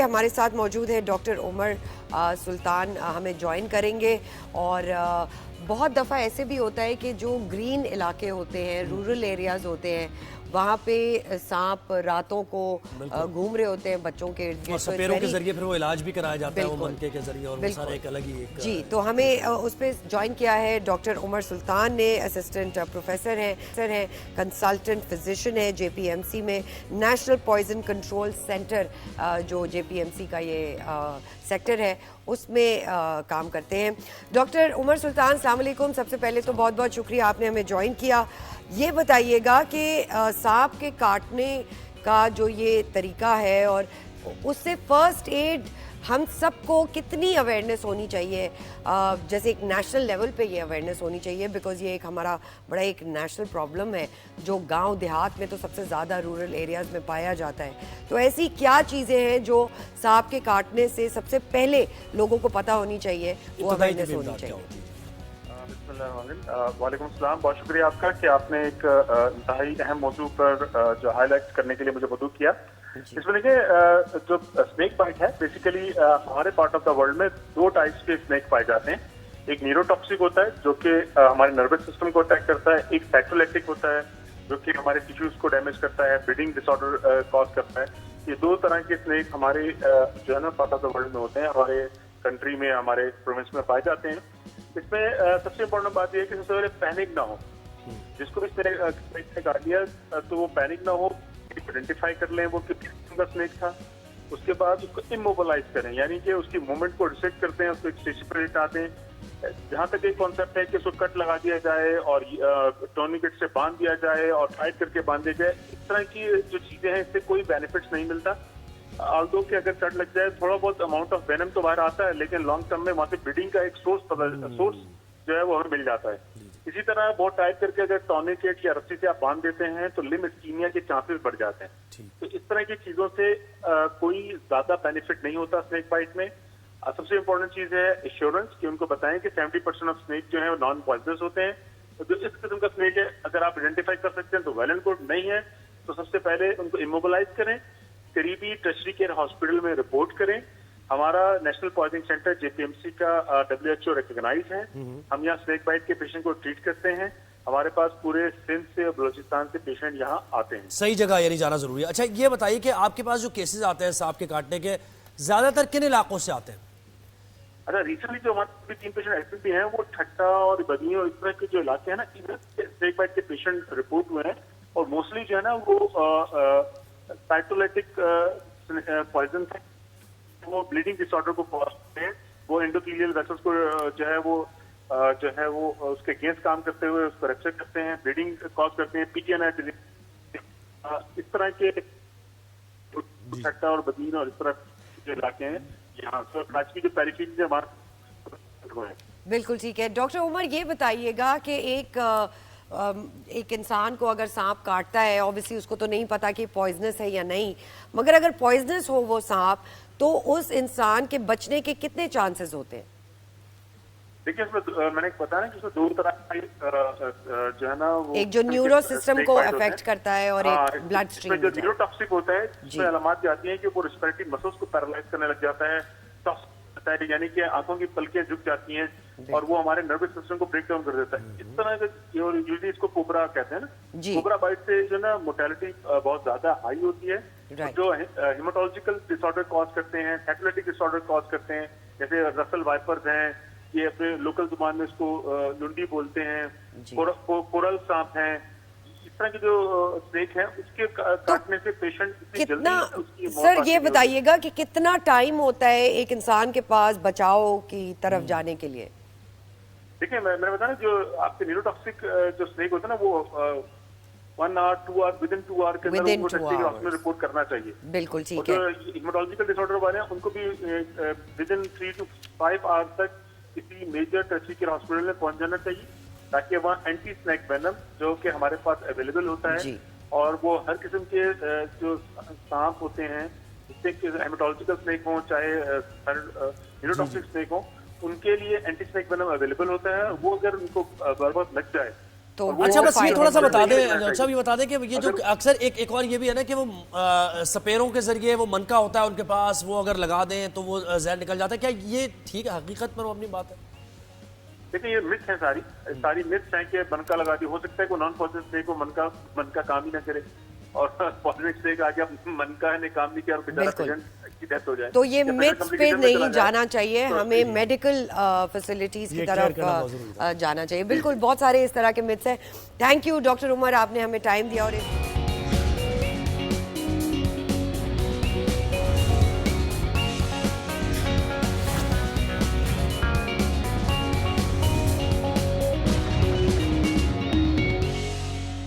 हमारे साथ मौजूद है डॉक्टर उमर सुल्तान, हमें ज्वाइन करेंगे। और बहुत दफ़ा ऐसे भी होता है कि जो ग्रीन इलाके होते हैं, रूरल एरियाज़ होते हैं, वहाँ पे सांप रातों को घूम रहे होते हैं बच्चों के इर्द और गिर्द। सपेरों के जरिए फिर वो इलाज भी कराया जाता है वो बिल्कुल, मनके के जरिए, और वो सारा एक अलग ही एक जी। तो हमें उस पर ज्वाइन किया है डॉक्टर उमर सुल्तान ने। असिस्टेंट प्रोफेसर हैं, कंसल्टेंट फिजिशियन है JPMC में, नेशनल पॉइजन कंट्रोल सेंटर जो JPMC का ये सेक्टर है उसमें काम करते हैं। डॉक्टर उमर सुल्तान, अस्सलाम वालेकुम। सबसे पहले तो बहुत बहुत शुक्रिया आपने हमें ज्वाइन किया। ये बताइएगा कि सांप के काटने का जो ये तरीका है और उससे फर्स्ट एड हम सबको कितनी अवेयरनेस होनी चाहिए, जैसे एक नेशनल लेवल पे ये अवेयरनेस होनी चाहिए, बिकॉज ये एक हमारा बड़ा एक नेशनल प्रॉब्लम है जो गांव देहात में तो सबसे ज़्यादा रूरल एरियाज़ में पाया जाता है। तो ऐसी क्या चीज़ें हैं जो सांप के काटने से सबसे पहले लोगों को पता होनी चाहिए, वो अवेयरनेस होनी चाहिए? वालेकुम सलाम, बहुत शुक्रिया आपका कि आपने एक इंतहाई अहम मौजू पर जो हाईलाइट करने के लिए मुझे मदद किया। इसमें देखिए, जो स्नेक बाइट है बेसिकली हमारे पार्ट ऑफ द वर्ल्ड में दो टाइप्स के स्नेक पाए जाते हैं। एक न्यूरोटॉक्सिक होता है जो कि हमारे नर्वस सिस्टम को अटैक करता है, एक साइटोलैक्टिक होता है जो कि हमारे टिश्यूज को डैमेज करता है, ब्रीडिंग डिसऑर्डर कॉज करता है। ये दो तरह के स्नेक हमारे जो है ना पार्ट ऑफ द वर्ल्ड में होते हैं, हमारे कंट्री में, हमारे प्रोविंस में पाए जाते हैं। इसमें सबसे इम्पोर्टेंट बात यह है कि सबसे पहले पैनिक ना हो। जिसको भी स्नेक ने काट लिया तो वो पैनिक ना हो, आइडेंटिफाई कर लें वो किस किस्म का स्नेक था। उसके बाद उसको इमोबलाइज करें, यानी कि उसकी मूवमेंट को रिस्ट्रिक्ट करते हैं, उसको एक स्टेशन पर लेटाते हैं। जहाँ तक एक कॉन्सेप्ट है कि उसको कट लगा दिया जाए और टॉर्निकेट से बांध दिया जाए और टाइट करके बांध दिया जाए, इस तरह की जो चीजें हैं इससे कोई बेनिफिट्स नहीं मिलता। ऑल्दो कि अगर कट लग जाए थोड़ा बहुत अमाउंट ऑफ वेनम तो बाहर आता है, लेकिन लॉन्ग टर्म में वहां से ब्लीडिंग का एक सोर्स जो है वो हमें मिल जाता है। इसी तरह बहुत टाइट करके अगर टॉर्निकेट या रस्सी से आप बांध देते हैं तो लिम्फ इस्कीमिया के चांसेस बढ़ जाते हैं। तो इस तरह की चीजों से कोई ज्यादा बेनिफिट नहीं होता स्नेक बाइट में। सबसे इम्पोर्टेंट चीज है एश्योरेंस कि उनको बताएं कि 70% ऑफ स्नेक जो है वो नॉन पॉइजनस होते हैं। तो जो इस किस्म का स्नेक है अगर आप आइडेंटिफाई कर सकते हैं तो वेल एंड गुड, नहीं है तो सबसे पहले उनको इमोबलाइज करें, करीबी टर्शरी केयर हॉस्पिटल में रिपोर्ट करें। हमारा नेशनल पॉइजनिंग सेंटर JPMC का WHO रिकॉग्नाइज है। हम यहाँ स्नेक बाइट के पेशेंट को ट्रीट करते हैं। हमारे पास पूरे सिंध से और बलोचिस्तान से पेशेंट यहाँ आते हैं। सही जगह यानी जाना जरूरी है। अच्छा ये बताइए कि आपके पास जो केसेस आते हैं सांप के काटने के, ज्यादातर किन इलाकों से आते हैं? अच्छा, रिसेंटली जो हमारे 3 पेशेंट ऐसे भी हैं वो ठट्टा और बदनी और इस तरह के जो इलाके हैं ना, इधर स्नेक बाइट के पेशेंट रिपोर्ट हुए हैं। और मोस्टली जो है ना वो साइटोलैटिक पॉइजन है, वो ब्लीडिंग डिसऑर्डर को कॉज करते हैं। वो एंडोथेलियल वेसल्स को जो है वो उसके अगेंस्ट काम करते हुए उसको रप्चर करते हैं, ब्लीडिंग कॉज करते हैं, PTNI डिजीज, इस तरह के ठट्टा और बदीन और इस तरह जो इलाके हैं यहाँ तो कराची के पेरिफेरी से हमारे। बिल्कुल ठीक है। डॉक्टर उमर, ये बताइएगा कि एक इंसान को अगर सांप काटता है, ऑब्वियसली उसको तो नहीं पता कि पॉइजनस है या नहीं, मगर अगर पॉइजनस हो वो सांप तो उस इंसान के बचने के कितने चांसेस होते हैं? देखिए इसमें मैंने बताया ना कि इसमें दो तरह का जो है ना वो एक जो न्यूरो सिस्टम को अफेक्ट करता है और एक ब्लड स्ट्रीम। जो न्यूरोटॉक्सिक होता है इसमें अलामत आती हैं कि वो रेस्पिरेटरी मसल्स को पैरालाइज करने लग जाता है, यानी कि आंखों की पलकें झुक जाती हैं और वो हमारे नर्वस सिस्टम को ब्रेक डाउन कर देता है। इस तरह का यूजुअली इसको कोबरा कहते हैं ना। कोबरा बाइट से जो ना मोर्टेलिटी बहुत ज्यादा हाई होती है। जो हेमाटोलॉजिकल डिसऑर्डर कॉज करते हैं, साइटोलैटिक डिसऑर्डर कॉज करते हैं, जैसे रसल वाइपर्स हैं, ये अपने लोकल जुबान में इसको लुंडी बोलते हैं, कोरल सांप हैं, इस तरह के जो स्नेक है उसके काटने से पेशेंट कितना, सर ये बताइएगा कि कितना टाइम होता है एक इंसान के पास बचाव की तरफ जाने के लिए? देखिए मैंने बताया जो आपके न्यूरोटॉक्सिक जो स्नेक होता है ना वो 1 hour 2 hour within 2 hour के अंदर उनको हॉस्पिटल रिपोर्ट करना चाहिए। बिल्कुल ठीक है। जो हेमाटोलॉजिकल डिसऑर्डर वाले हैं उनको भी विद इन 3 to 5 आवर्स तक किसी मेजर टर्शरी केयर हॉस्पिटल में पहुंच जाना चाहिए, ताकि वहाँ एंटी स्नेक वेनम जो कि हमारे पास अवेलेबल होता है और वो हर किस्म के जो सांप होते हैं, जिससे हेमाटोलॉजिकल स्नेक हो चाहे न्यूरोटॉक्सिक स्नेक हो, उनके लिए एंटी स्नेक वेनम अवेलेबल होता है। वो अगर उनको बर्बाद लग जाए तो और वो अच्छा, बस ये फायदा थोड़ा सा है। बता दें, चाहिए। अच्छा ये बता दें कि ये जो अक्सर एक और ये भी है ना कि वो सपेरों के जरिए वो मनका होता है उनके पास, वो अगर लगा दें तो वो जहर निकल जाता है, क्या ये ठीक है, हकीकत पर वो अपनी बात है? देखिए ये मिथ्स है, सारी मिथ्स हैं कि मनका लगा दी। हो सकता है कोई नॉन पॉजिटिव स्टेक को मनका काम ही ना करे, और पॉजिटिव स्टेक आगे मनका ने काम नहीं किया और बेचारा बिल्कुल। पेशेंट की डेथ हो जाए। तो ये या पेशेंट मिथ्स पे complication में नहीं चला जाए। जाना चाहिए, तो हमें मेडिकल फैसिलिटीज की ये तरफ clear करना बहुत जरूरी जाना चाहिए। बिल्कुल, बहुत सारे इस तरह के मिथ्स हैं। थैंक यू डॉक्टर उमर, आपने हमें टाइम दिया और